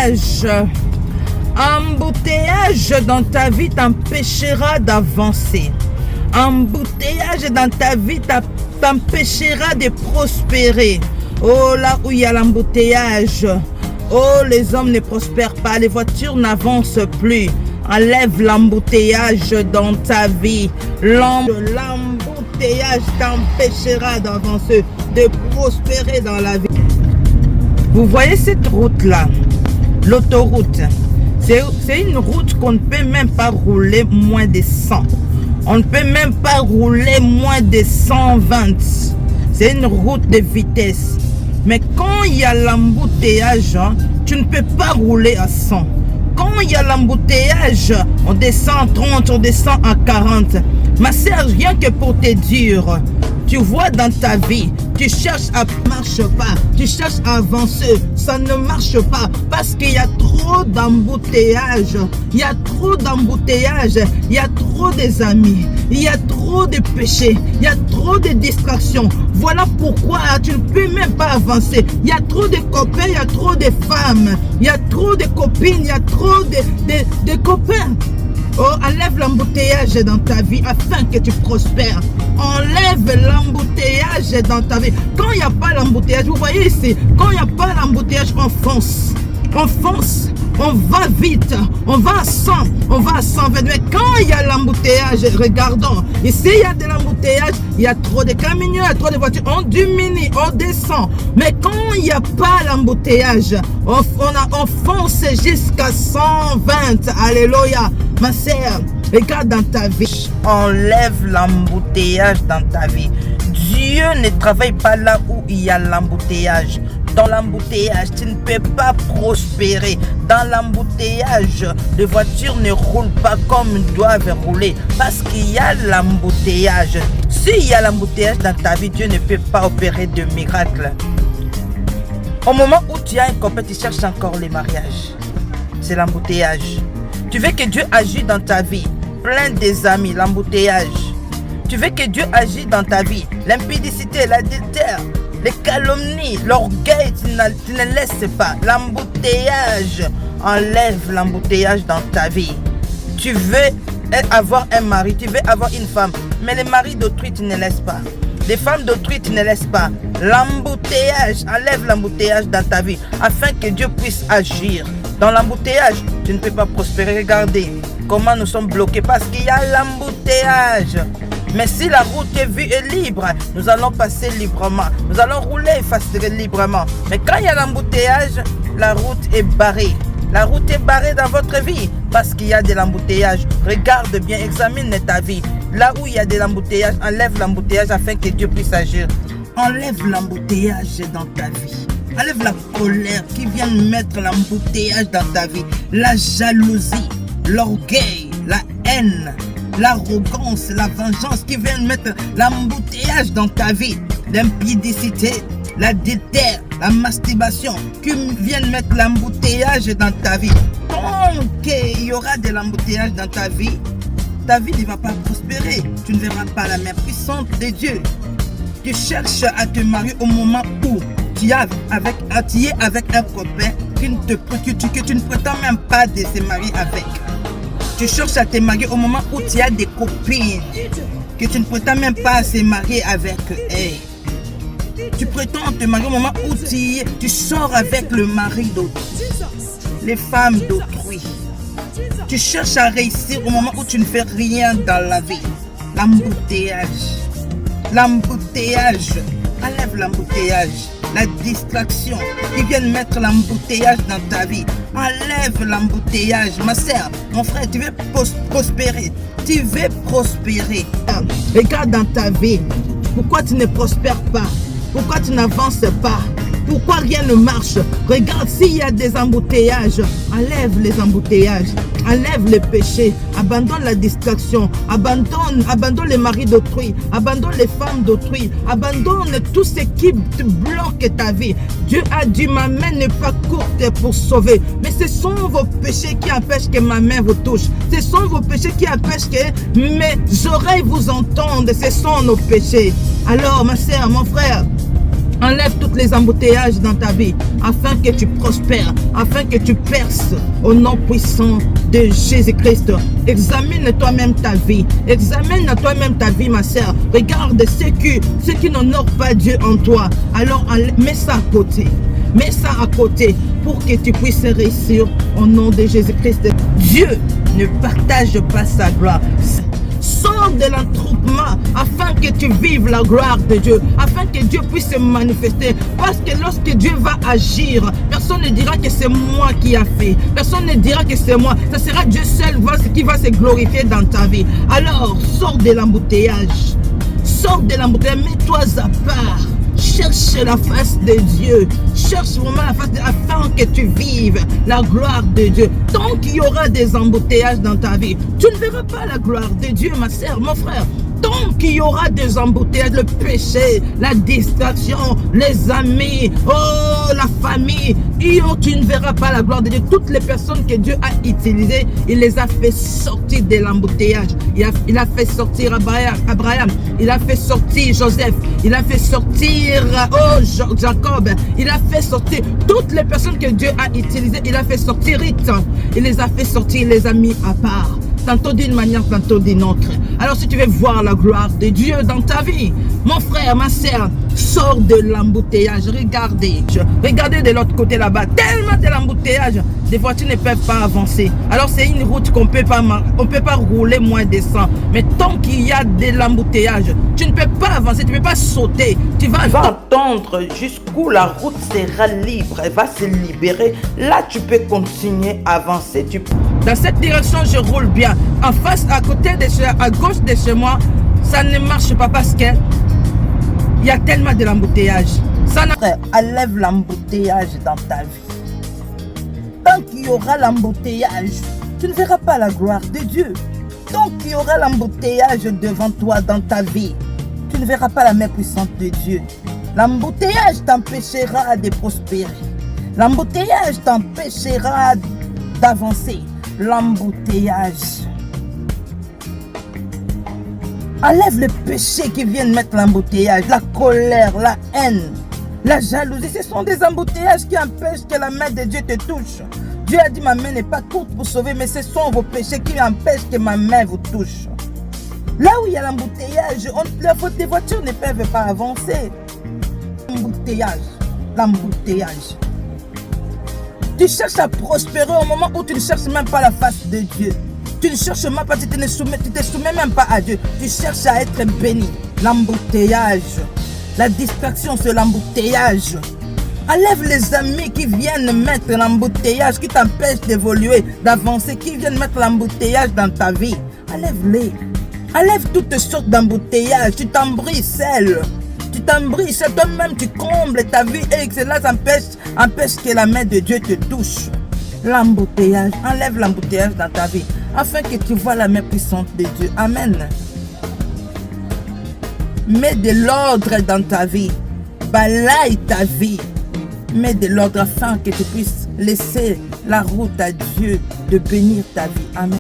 embouteillage. Embouteillage dans ta vie t'empêchera d'avancer. Embouteillage dans ta vie t'empêchera de prospérer. Oh, là où il y a l'embouteillage, oh, les hommes ne prospèrent pas, les voitures n'avancent plus. Enlève l'embouteillage dans ta vie. L'embouteillage t'empêchera d'avancer, de prospérer dans la vie. Vous voyez cette route-là, l'autoroute, c'est une route qu'on ne peut même pas rouler moins de 100. On ne peut même pas rouler moins de 120. C'est une route de vitesse. Mais quand il y a l'embouteillage, tu ne peux pas rouler à 100. Quand il y a l'embouteillage, on descend à 30, on descend à 40. Ma sœur, rien que pour te dire, tu vois dans ta vie, tu cherches à marche pas, tu cherches à avancer, ça ne marche pas parce qu'il y a trop d'embouteillage, il y a trop d'embouteillage, il y a trop des amis, il y a trop de péchés, il y a trop de distractions. Voilà pourquoi tu ne peux même pas avancer. Il y a trop de copains, il y a trop de femmes, il y a trop de copines, il y a trop de copains. Oh, enlève l'embouteillage dans ta vie afin que tu prospères. Enlève l'embouteillage dans ta vie. Quand il n'y a pas l'embouteillage, vous voyez ici, quand il n'y a pas l'embouteillage, on fonce. On fonce, on va vite, on va à 100, on va à 120. Mais quand il y a l'embouteillage, regardons, ici il y a de l'embouteillage, il y a trop de camions, il y a trop de voitures, on diminue, on descend. Mais quand il n'y a pas l'embouteillage, on fonce jusqu'à 120. Alléluia. Ma sœur, regarde dans ta vie. Enlève l'embouteillage dans ta vie. Dieu ne travaille pas là où il y a l'embouteillage. Dans l'embouteillage, tu ne peux pas prospérer. Dans l'embouteillage, les voitures ne roulent pas comme elles doivent rouler parce qu'il y a l'embouteillage. S'il y a l'embouteillage dans ta vie, Dieu ne peut pas opérer de miracles. Au moment où tu as un copain, tu cherches encore les mariages. C'est l'embouteillage. Tu veux que Dieu agisse dans ta vie, plein des amis, l'embouteillage. Tu veux que Dieu agisse dans ta vie, l'impudicité, l'adultère, les calomnies, l'orgueil, tu ne laisses pas. L'embouteillage, enlève l'embouteillage dans ta vie. Tu veux avoir un mari, tu veux avoir une femme, mais les maris d'autrui, tu ne laisses pas. Les femmes d'autrui, tu ne laisses pas. L'embouteillage, enlève l'embouteillage dans ta vie, afin que Dieu puisse agir. Dans l'embouteillage, tu ne peux pas prospérer. Regardez comment nous sommes bloqués parce qu'il y a l'embouteillage. Mais si la route est vue et libre, nous allons passer librement. Nous allons rouler et passer librement. Mais quand il y a l'embouteillage, la route est barrée. La route est barrée dans votre vie parce qu'il y a de l'embouteillage. Regarde bien, examine ta vie. Là où il y a de l'embouteillage, enlève l'embouteillage afin que Dieu puisse agir. Enlève l'embouteillage dans ta vie. Enlève la colère qui vient mettre l'embouteillage dans ta vie. La jalousie, l'orgueil, la haine, l'arrogance, la vengeance qui vient mettre l'embouteillage dans ta vie. L'impudicité, l'adultère, la masturbation qui viennent mettre l'embouteillage dans ta vie. Tant qu'il y aura de l'embouteillage dans ta vie ne va pas prospérer. Tu ne verras pas la main puissante de Dieu. Tu cherches à te marier au moment où tu es avec un copain que tu ne prétends même pas de se marier avec. Tu cherches à te marier au moment où tu as des copines que tu ne prétends même pas se marier avec elles. Tu prétends te marier au moment où tu sors avec le mari d'autrui, les femmes d'autrui. Tu cherches à réussir au moment où tu ne fais rien dans la vie. L'embouteillage. L'embouteillage. Enlève l'embouteillage. La distraction qui vient mettre l'embouteillage dans ta vie. Enlève l'embouteillage. Ma sœur, mon frère, tu veux prospérer. Tu veux prospérer. Regarde dans ta vie. Pourquoi tu ne prospères pas? Pourquoi tu n'avances pas? Pourquoi rien ne marche? Regarde, s'il y a des embouteillages, enlève les embouteillages, enlève les péchés, abandonne la distraction, abandonne les maris d'autrui, abandonne les femmes d'autrui, abandonne tout ce qui te bloque ta vie. Dieu a dit, ma main n'est pas courte pour sauver, mais ce sont vos péchés qui empêchent que ma main vous touche. Ce sont vos péchés qui empêchent que mes oreilles vous entendent. Ce sont nos péchés. Alors, ma sœur, mon frère, Enlève tous les embouteillages dans ta vie afin que tu prospères, afin que tu perces au nom puissant de Jésus-Christ. Examine toi-même ta vie. Examine toi-même ta vie, ma sœur. Regarde ce qui n'honore pas Dieu en toi. Alors mets ça à côté. Mets ça à côté pour que tu puisses réussir au nom de Jésus-Christ. Dieu ne partage pas sa gloire. Sors de l'attroupement afin que tu vives la gloire de Dieu, afin que Dieu puisse se manifester. Parce que lorsque Dieu va agir, personne ne dira que c'est moi qui a fait. Personne ne dira que c'est moi. Ce sera Dieu seul qui va se glorifier dans ta vie. Alors, sors de l'embouteillage. Sors de l'embouteillage, mets-toi à part. Cherche la face de Dieu. Cherche vraiment la face de Dieu afin que tu vives la gloire de Dieu. Tant qu'il y aura des embouteillages dans ta vie, tu ne verras pas la gloire de Dieu, ma sœur, mon frère. Tant qu'il y aura des embouteillages, le péché, la distraction, les amis, oh, la famille, tu ne verras pas la gloire de Dieu. Toutes les personnes que Dieu a utilisées, il les a fait sortir de l'embouteillage. Il a fait sortir Abraham, il a fait sortir Joseph, il a fait sortir Jacob, il a fait sortir toutes les personnes que Dieu a utilisées. Il a fait sortir Rite, il les a fait sortir, il les a mis à part. Tantôt d'une manière, tantôt d'une autre. Alors si tu veux voir la gloire de Dieu dans ta vie, mon frère, ma sœur, sors de l'embouteillage. Regardez de l'autre côté là-bas, tellement de l'embouteillage, des voitures ne peuvent pas avancer. Alors c'est une route qu'on peut pas rouler moins de 100. Mais tant qu'il y a de l'embouteillage, tu ne peux pas avancer, tu ne peux pas sauter. Tu vas attendre jusqu'où la route sera libre, elle va se libérer. Là tu peux continuer à avancer. Dans cette direction, je roule bien. En face, à gauche de chez moi, ça ne marche pas parce que il y a tellement de l'embouteillage. Frère, enlève l'embouteillage dans ta vie. Tant qu'il y aura l'embouteillage, tu ne verras pas la gloire de Dieu. Tant qu'il y aura l'embouteillage devant toi dans ta vie, tu ne verras pas la main puissante de Dieu. L'embouteillage t'empêchera de prospérer. L'embouteillage t'empêchera d'avancer. L'embouteillage. Enlève le péché qui vient de mettre l'embouteillage, la colère, la haine, la jalousie. Ce sont des embouteillages qui empêchent que la main de Dieu te touche. Dieu a dit ma main n'est pas courte pour sauver, mais ce sont vos péchés qui empêchent que ma main vous touche. Là où il y a l'embouteillage, les voitures ne peuvent pas avancer. L'embouteillage. Tu cherches à prospérer au moment où tu ne cherches même pas la face de Dieu. Tu ne cherches même pas, tu te soumets même pas à Dieu. Tu cherches à être béni. L'embouteillage. La distraction, c'est l'embouteillage. Enlève les amis qui viennent mettre l'embouteillage, qui t'empêchent d'évoluer, d'avancer, qui viennent mettre l'embouteillage dans ta vie. Enlève-les. Enlève toutes sortes d'embouteillages. Tu t'embriselles. Tu t'embrisses, toi-même tu combles ta vie et cela empêche que la main de Dieu te touche. L'embouteillage, enlève l'embouteillage dans ta vie afin que tu vois la main puissante de Dieu. Amen. Mets de l'ordre dans ta vie. Balaye ta vie. Mets de l'ordre afin que tu puisses laisser la route à Dieu de bénir ta vie. Amen.